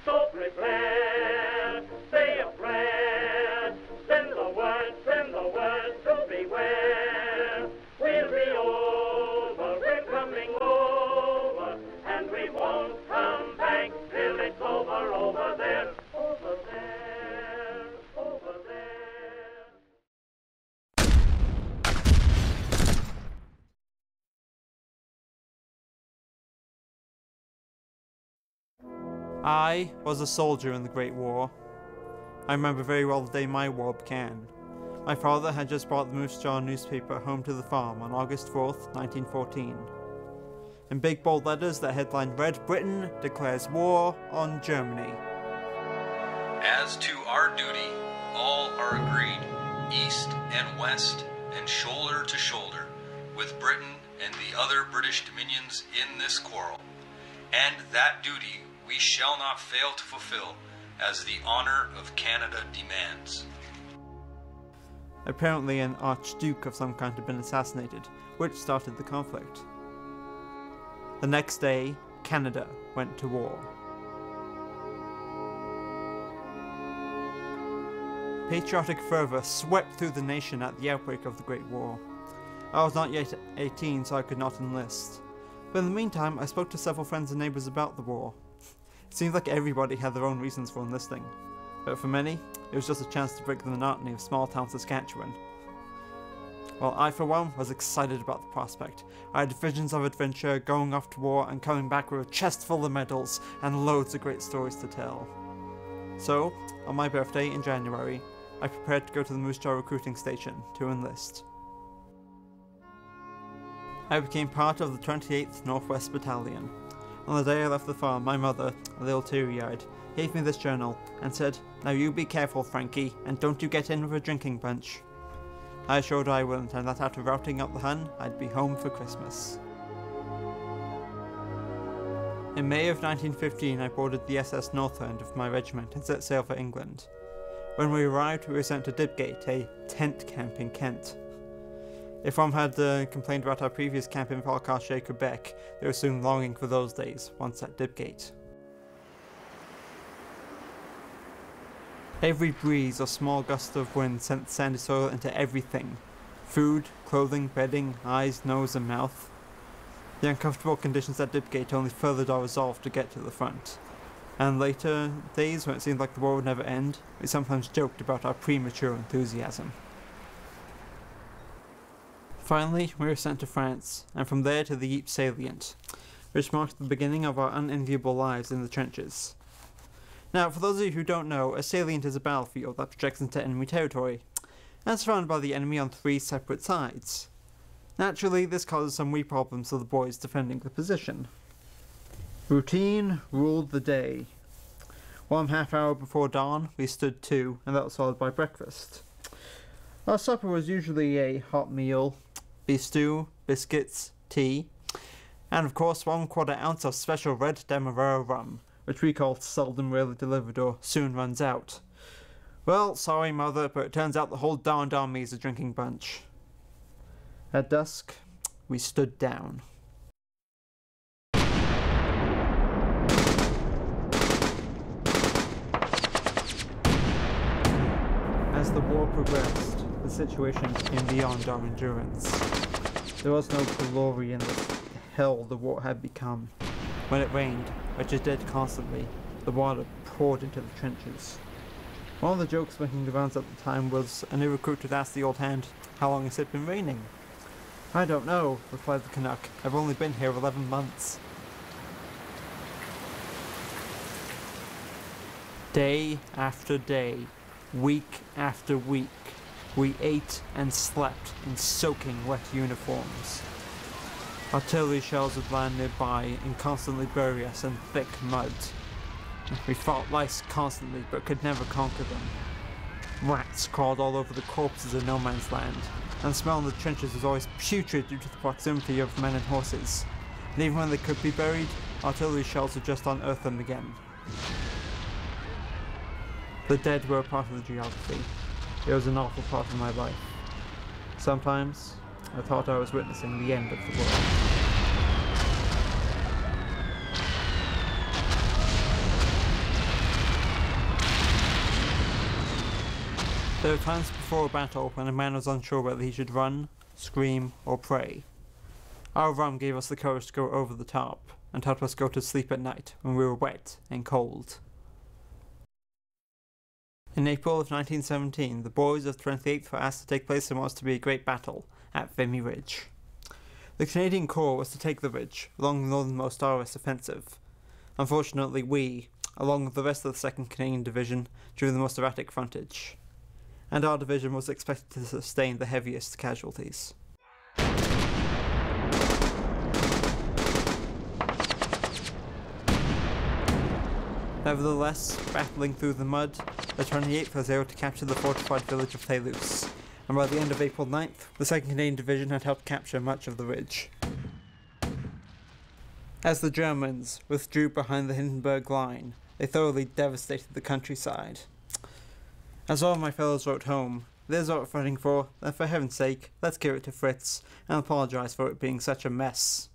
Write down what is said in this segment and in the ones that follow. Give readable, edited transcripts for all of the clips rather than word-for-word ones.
So prepare, say a prayer, send the word to beware. We'll be over, we're coming over, and we won't come back till it's over there, over there, over there. I was a soldier in the Great War. I remember very well the day my war began. My father had just brought the Moose Jaw newspaper home to the farm on August 4th, 1914. In big bold letters, the headline read, "Britain declares war on Germany." As to our duty, all are agreed, east and west, and shoulder to shoulder, with Britain and the other British dominions in this quarrel. And that duty we shall not fail to fulfill, as the honour of Canada demands. Apparently an archduke of some kind had been assassinated, which started the conflict. The next day, Canada went to war. Patriotic fervour swept through the nation at the outbreak of the Great War. I was not yet 18, so I could not enlist. But in the meantime, I spoke to several friends and neighbours about the war. It seemed like everybody had their own reasons for enlisting, but for many, it was just a chance to break the monotony of small-town Saskatchewan. Well, I for one was excited about the prospect. I had visions of adventure, going off to war and coming back with a chest full of medals and loads of great stories to tell. So, on my birthday in January, I prepared to go to the Moose Jaw recruiting station to enlist. I became part of the 28th Northwest Battalion. On the day I left the farm, my mother, a little teary-eyed, gave me this journal and said, "Now you be careful, Frankie, and don't you get in with a drinking bunch." I assured her I wouldn't, and that after routing out the Hun, I'd be home for Christmas. In May of 1915, I boarded the SS Northland with my regiment and set sail for England. When we arrived, we were sent to Dibgate, a tent camp in Kent. If one had complained about our previous camp in Valcartier, Quebec, they were soon longing for those days, once at Dibgate. Every breeze or small gust of wind sent sandy soil into everything. Food, clothing, bedding, eyes, nose and mouth. The uncomfortable conditions at Dibgate only furthered our resolve to get to the front. And later days, when it seemed like the war would never end, we sometimes joked about our premature enthusiasm. Finally, we were sent to France, and from there to the Ypres salient, which marked the beginning of our unenviable lives in the trenches. Now, for those of you who don't know, a salient is a battlefield that projects into enemy territory, and surrounded by the enemy on 3 separate sides. Naturally, this causes some wee problems for the boys defending the position. Routine ruled the day. 1/2 hour before dawn, we stood to, and that was followed by breakfast. Our supper was usually a hot meal, beef stew, biscuits, tea, and of course 1/4 ounce of special red Demerara rum, which we call seldom rarely delivered or soon runs out. Well, sorry mother, but it turns out the whole darned army is a drinking bunch. At dusk, we stood down. As the war progressed, the situation became beyond our endurance. There was no glory in the hell the war had become. When it rained, which it did constantly, the water poured into the trenches. One of the jokes making the rounds at the time was a new recruit would ask the old hand, "How long has it been raining?" "I don't know," replied the Canuck. "I've only been here 11 months. Day after day, week after week, we ate and slept in soaking wet uniforms. Artillery shells would land nearby and constantly bury us in thick mud. We fought lice constantly, but could never conquer them. Rats crawled all over the corpses in no man's land, and the smell in the trenches was always putrid due to the proximity of men and horses. And even when they could be buried, artillery shells would just unearth them again. The dead were a part of the geography. It was an awful part of my life. Sometimes, I thought I was witnessing the end of the world. There were times before a battle when a man was unsure whether he should run, scream, or pray. Our rum gave us the courage to go over the top, and helped us go to sleep at night when we were wet and cold. In April of 1917, the boys of 28th were asked to take place in what was to be a great battle at Vimy Ridge. The Canadian Corps was to take the ridge along the northernmost RS offensive. Unfortunately, we, along with the rest of the 2nd Canadian Division, drew the most erratic frontage, and our division was expected to sustain the heaviest casualties. Nevertheless, battling through the mud, the 28th was able to capture the fortified village of Toulouse, and by the end of April 9th, the 2nd Canadian Division had helped capture much of the ridge. As the Germans withdrew behind the Hindenburg Line, they thoroughly devastated the countryside. As all of my fellows wrote home, "There's what we're fighting for, and for heaven's sake, let's give it to Fritz, and apologise for it being such a mess."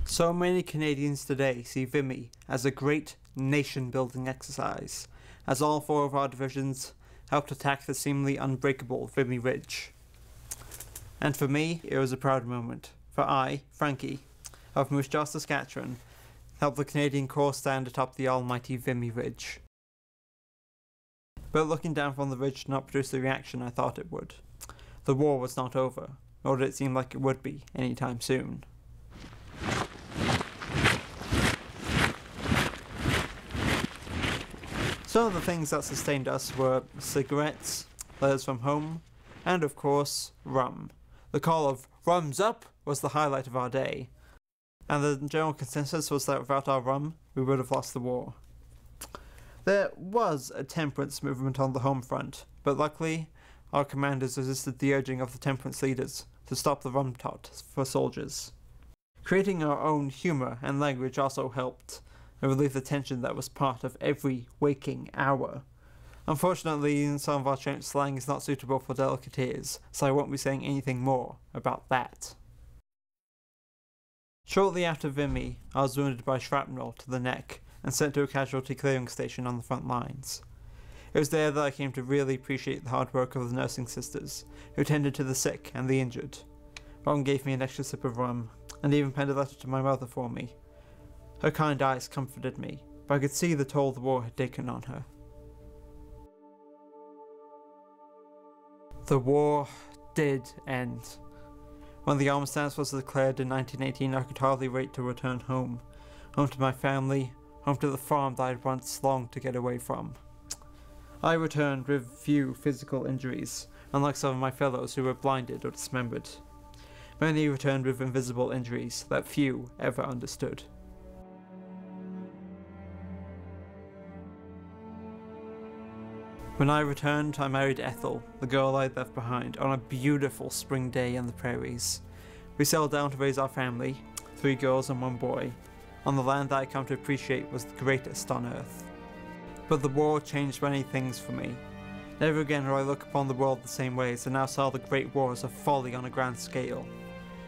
So many Canadians today see Vimy as a great nation-building exercise, as all 4 of our divisions helped attack the seemingly unbreakable Vimy Ridge. And for me, it was a proud moment, for I, Frankie, of Moose Jaw, Saskatchewan, helped the Canadian Corps stand atop the almighty Vimy Ridge. But looking down from the ridge did not produce the reaction I thought it would. The war was not over, nor did it seem like it would be anytime soon. Some of the things that sustained us were cigarettes, letters from home, and of course, rum. The call of "Rum's up" was the highlight of our day, and the general consensus was that without our rum, we would have lost the war. There was a temperance movement on the home front, but luckily, our commanders resisted the urging of the temperance leaders to stop the rum tot for soldiers. Creating our own humour and language also helped, and relieve the tension that was part of every waking hour. Unfortunately, some of our trench slang is not suitable for delicate ears, so I won't be saying anything more about that. Shortly after Vimy, I was wounded by shrapnel to the neck and sent to a casualty clearing station on the front lines. It was there that I came to really appreciate the hard work of the nursing sisters, who tended to the sick and the injured. Ron gave me an extra sip of rum, and even penned a letter to my mother for me. Her kind eyes comforted me, but I could see the toll the war had taken on her. The war did end. When the armistice was declared in 1918, I could hardly wait to return home. Home to my family, home to the farm that I had once longed to get away from. I returned with few physical injuries, unlike some of my fellows who were blinded or dismembered. Many returned with invisible injuries that few ever understood. When I returned, I married Ethel, the girl I left behind, on a beautiful spring day in the prairies. We settled down to raise our family, 3 girls and 1 boy, on the land that I come to appreciate was the greatest on earth. But the war changed many things for me. Never again will I look upon the world the same way as I now saw the great wars of folly on a grand scale.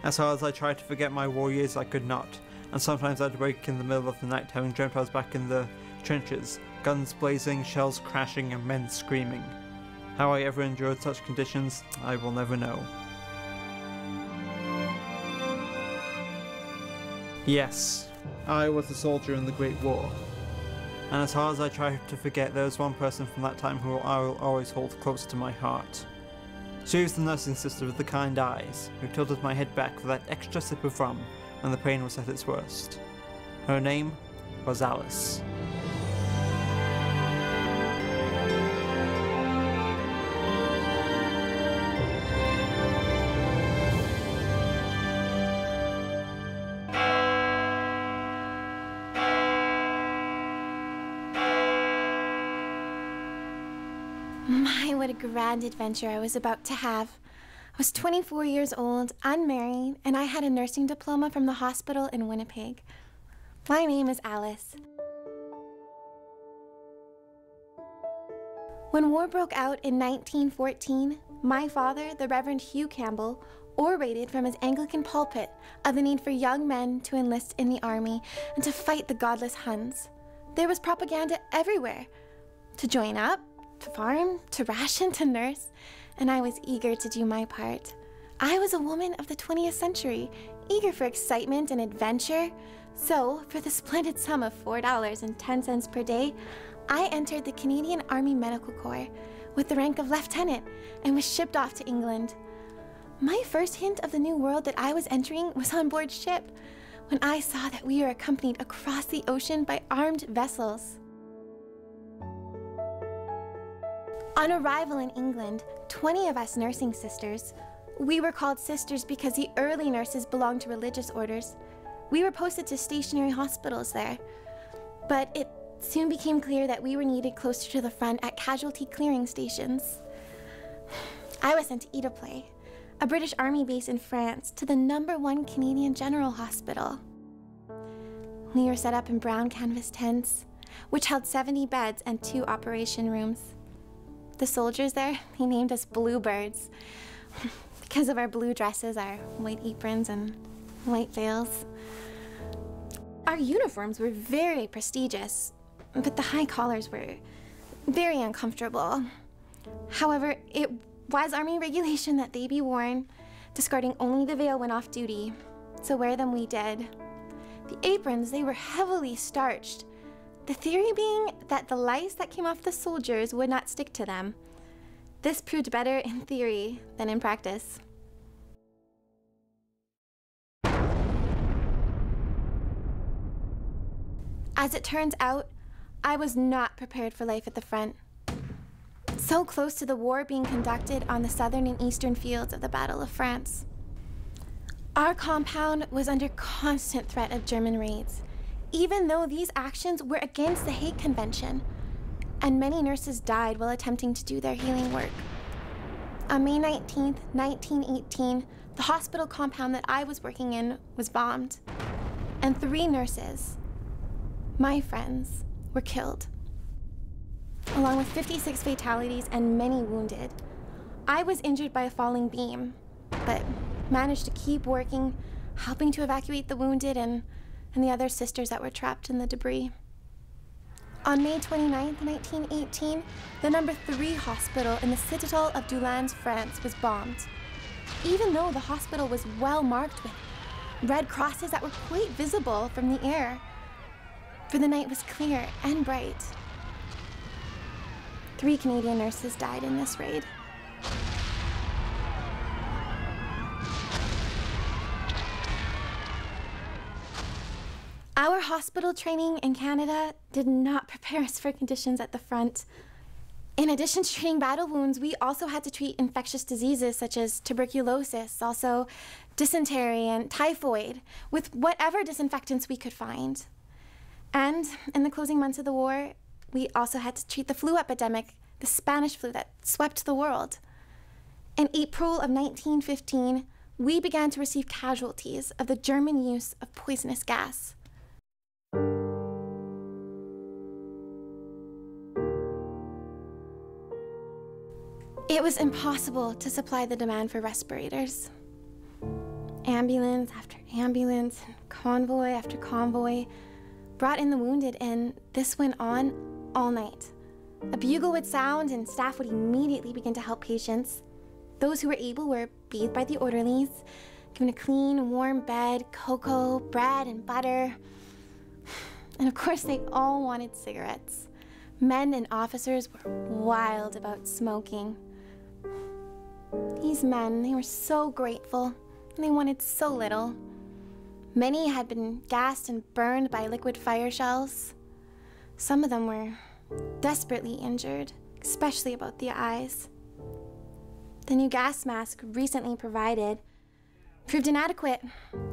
As hard as I tried to forget my war years, I could not, and sometimes I'd wake in the middle of the night having dreamt I was back in the trenches, guns blazing, shells crashing, and men screaming. How I ever endured such conditions, I will never know. Yes, I was a soldier in the Great War, and as hard as I try to forget, there was one person from that time who I will always hold close to my heart. She was the nursing sister with the kind eyes, who tilted my head back for that extra sip of rum when the pain was at its worst. Her name was Alice. My, what a grand adventure I was about to have. I was 24 years old, unmarried, and I had a nursing diploma from the hospital in Winnipeg. My name is Alice. When war broke out in 1914, my father, the Reverend Hugh Campbell, orated from his Anglican pulpit of the need for young men to enlist in the army and to fight the godless Huns. There was propaganda everywhere. to join up, to farm, to ration, to nurse, and I was eager to do my part. I was a woman of the 20th century, eager for excitement and adventure. So, for the splendid sum of $4.10 per day, I entered the Canadian Army Medical Corps with the rank of lieutenant and was shipped off to England. My first hint of the new world that I was entering was on board ship, when I saw that we were accompanied across the ocean by armed vessels. On arrival in England, 20 of us nursing sisters, we were called sisters because the early nurses belonged to religious orders. We were posted to stationary hospitals there, but it soon became clear that we were needed closer to the front at casualty clearing stations. I was sent to Ypres, a British Army base in France, to the #1 Canadian General Hospital. We were set up in brown canvas tents, which held 70 beds and 2 operation rooms. The soldiers there, they named us Bluebirds because of our blue dresses, our white aprons, and white veils. Our uniforms were very prestigious, but the high collars were very uncomfortable. However, it was Army regulation that they be worn, discarding only the veil when off duty, so wear them we did. The aprons, they were heavily starched, the theory being that the lice that came off the soldiers would not stick to them. This proved better in theory than in practice. As it turns out, I was not prepared for life at the front. So close to the war being conducted on the southern and eastern fields of the Battle of France. Our compound was under constant threat of German raids, even though these actions were against the Hague Convention, and many nurses died while attempting to do their healing work. On May 19th, 1918, the hospital compound that I was working in was bombed, and 3 nurses, my friends, were killed, along with 56 fatalities and many wounded. I was injured by a falling beam, but managed to keep working, helping to evacuate the wounded and the other sisters that were trapped in the debris. On May 29th, 1918, the #3 hospital in the citadel of Doullens, France was bombed, even though the hospital was well marked with red crosses that were quite visible from the air, for the night was clear and bright. 3 Canadian nurses died in this raid. Our hospital training in Canada did not prepare us for conditions at the front. In addition to treating battle wounds, we also had to treat infectious diseases such as tuberculosis, also dysentery and typhoid, with whatever disinfectants we could find. And in the closing months of the war, we also had to treat the flu epidemic, the Spanish flu that swept the world. In April of 1915, we began to receive casualties of the German use of poisonous gas. It was impossible to supply the demand for respirators. Ambulance after ambulance, convoy after convoy brought in the wounded, and this went on all night. A bugle would sound and staff would immediately begin to help patients. Those who were able were bathed by the orderlies, given a clean, warm bed, cocoa, bread, and butter. And of course, they all wanted cigarettes. Men and officers were wild about smoking. These men, they were so grateful, and they wanted so little. Many had been gassed and burned by liquid fire shells. Some of them were desperately injured, especially about the eyes. The new gas mask recently provided proved inadequate.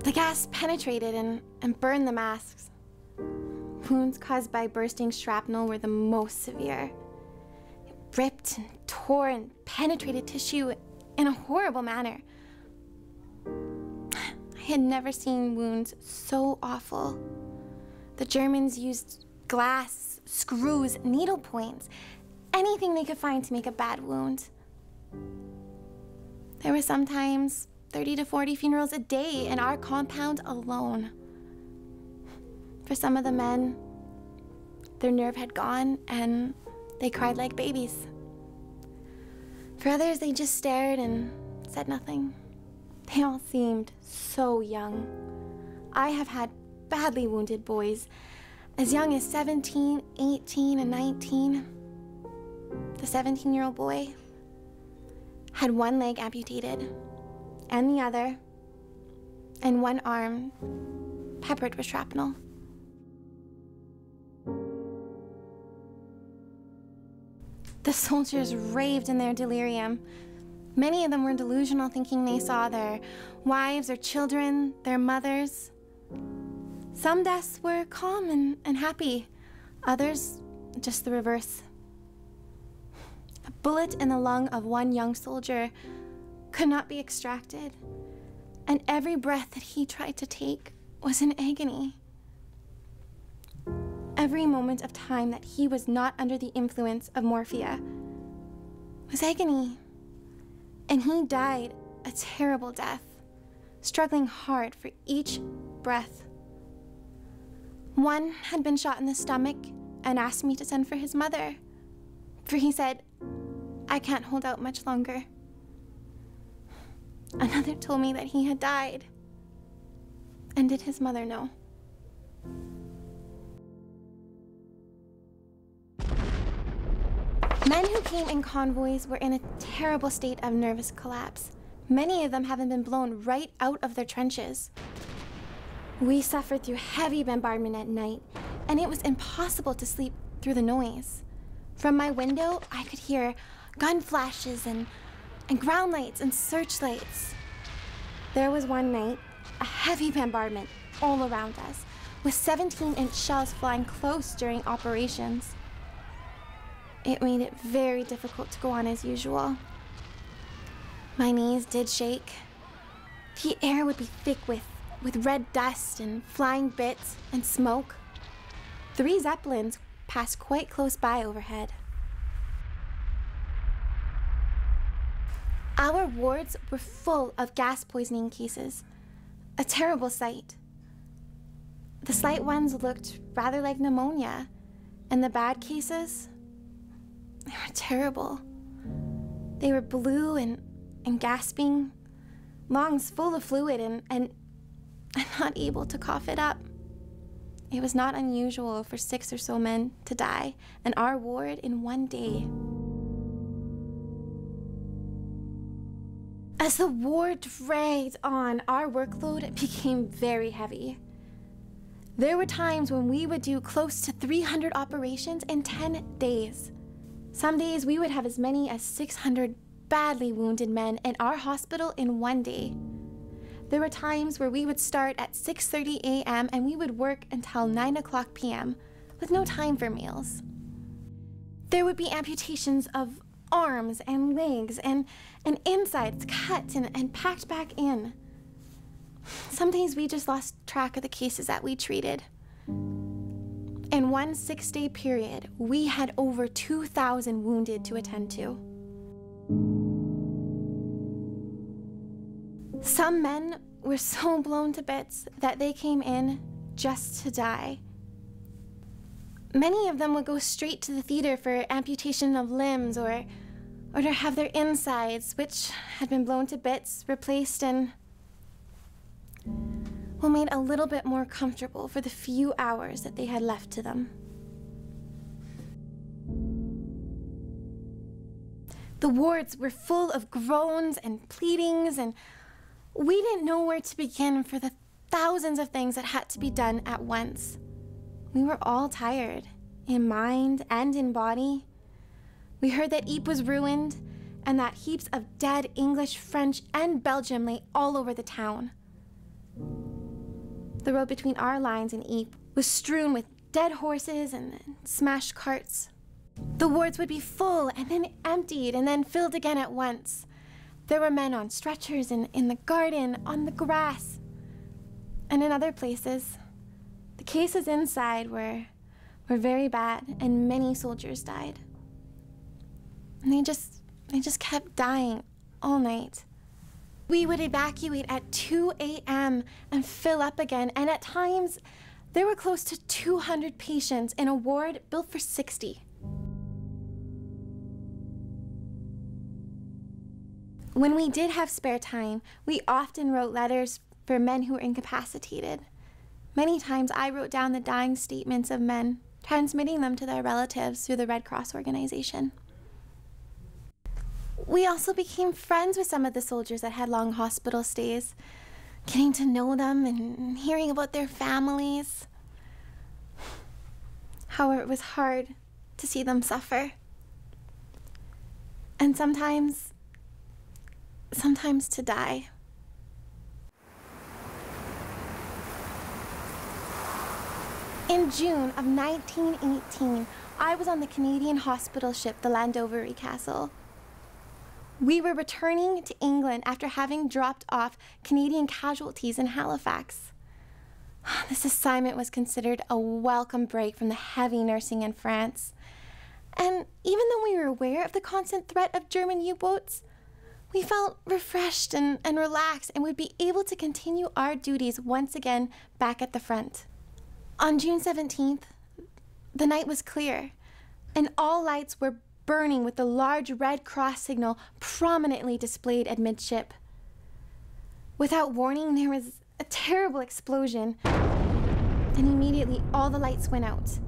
The gas penetrated and burned the masks. Wounds caused by bursting shrapnel were the most severe. It ripped and tore and penetrated tissue in a horrible manner. I had never seen wounds so awful. The Germans used glass, screws, needle points, anything they could find to make a bad wound. There were sometimes 30 to 40 funerals a day in our compound alone. For some of the men, their nerve had gone and they cried like babies. For others, they just stared and said nothing. They all seemed so young. I have had badly wounded boys, as young as 17, 18, and 19. The 17-year-old boy had one leg amputated, and the other, and one arm peppered with shrapnel. The soldiers raved in their delirium. Many of them were delusional, thinking they saw their wives or children, their mothers. Some deaths were calm and happy, others just the reverse. A bullet in the lung of one young soldier could not be extracted, and every breath that he tried to take was in agony. Every moment of time that he was not under the influence of morphia was agony, and he died a terrible death, struggling hard for each breath. One had been shot in the stomach and asked me to send for his mother, for he said, "I can't hold out much longer." Another told me that he had died. And did his mother know? Men who came in convoys were in a terrible state of nervous collapse, many of them having been blown right out of their trenches. We suffered through heavy bombardment at night, and it was impossible to sleep through the noise. From my window, I could hear gun flashes and ground lights and searchlights. There was one night, a heavy bombardment all around us, with 17-inch shells flying close during operations. It made it very difficult to go on as usual. My knees did shake. The air would be thick with red dust and flying bits and smoke. 3 Zeppelins passed quite close by overhead. Our wards were full of gas poisoning cases, a terrible sight. The slight ones looked rather like pneumonia, and the bad cases, they were terrible. They were blue and gasping, lungs full of fluid and not able to cough it up. It was not unusual for 6 or so men to die in our ward in one day. As the war dragged on, our workload became very heavy. There were times when we would do close to 300 operations in 10 days. Some days we would have as many as 600 badly wounded men in our hospital in one day. There were times where we would start at 6:30 a.m. and we would work until 9:00 p.m. with no time for meals. There would be amputations of arms and legs and insides cut and packed back in. Some days we just lost track of the cases that we treated. In one 6-day period, we had over 2,000 wounded to attend to. Some men were so blown to bits that they came in just to die. Many of them would go straight to the theater for amputation of limbs or to have their insides, which had been blown to bits, replaced and, well, made a little bit more comfortable for the few hours that they had left to them. The wards were full of groans and pleadings, and we didn't know where to begin for the thousands of things that had to be done at once. We were all tired, in mind and in body. We heard that Ypres was ruined and that heaps of dead English, French, and Belgium lay all over the town. The road between our lines and Ypres was strewn with dead horses and smashed carts. The wards would be full and then emptied and then filled again at once. There were men on stretchers in the garden, on the grass. And in other places, the cases inside were very bad and many soldiers died. And they just kept dying all night. We would evacuate at 2 a.m. and fill up again, and at times there were close to 200 patients in a ward built for 60. When we did have spare time, we often wrote letters for men who were incapacitated. Many times I wrote down the dying statements of men, transmitting them to their relatives through the Red Cross organization. We also became friends with some of the soldiers that had long hospital stays, getting to know them and hearing about their families. However, it was hard to see them suffer. And sometimes to die. In June of 1918, I was on the Canadian hospital ship, the WWI Castle. We were returning to England after having dropped off Canadian casualties in Halifax. This assignment was considered a welcome break from the heavy nursing in France. And even though we were aware of the constant threat of German U-boats, we felt refreshed and relaxed and would be able to continue our duties once again back at the front. On June 17th, the night was clear, and all lights were burning with the large Red Cross signal prominently displayed amidship. Without warning, there was a terrible explosion, and immediately all the lights went out.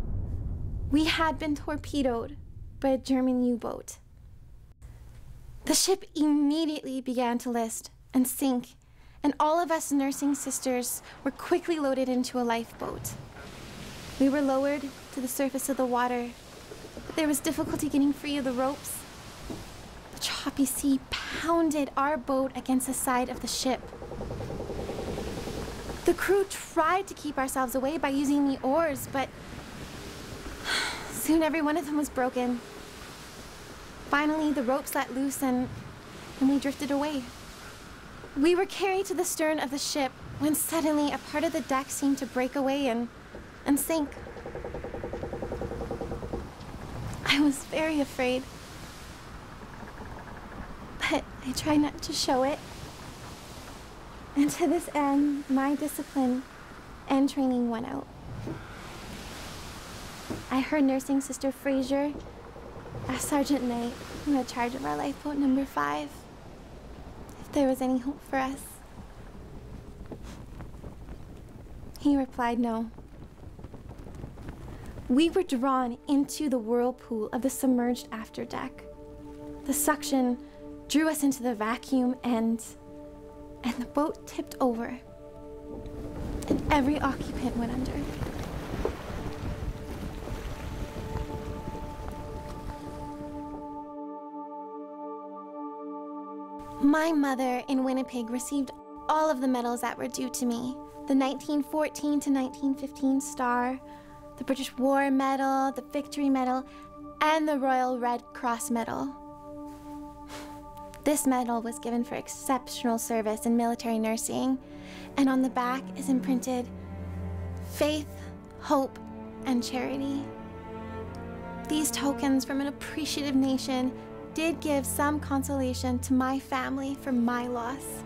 We had been torpedoed by a German U-boat. The ship immediately began to list and sink, and all of us nursing sisters were quickly loaded into a lifeboat. We were lowered to the surface of the water, but there was difficulty getting free of the ropes. The choppy sea pounded our boat against the side of the ship. The crew tried to keep ourselves away by using the oars, but soon every one of them was broken. Finally, the ropes let loose and we drifted away. We were carried to the stern of the ship when suddenly a part of the deck seemed to break away and sink. I was very afraid, but I tried not to show it. And to this end, my discipline and training went out. I heard Nursing Sister Fraser ask Sergeant Knight, who had charge of our lifeboat number 5, if there was any hope for us. He replied no. We were drawn into the whirlpool of the submerged afterdeck. The suction drew us into the vacuum and the boat tipped over, and every occupant went under. My mother in Winnipeg received all of the medals that were due to me. The 1914 to 1915 Star, the British War Medal, the Victory Medal, and the Royal Red Cross Medal. This medal was given for exceptional service in military nursing, and on the back is imprinted, faith, hope, and charity. These tokens from an appreciative nation did give some consolation to my family for my loss.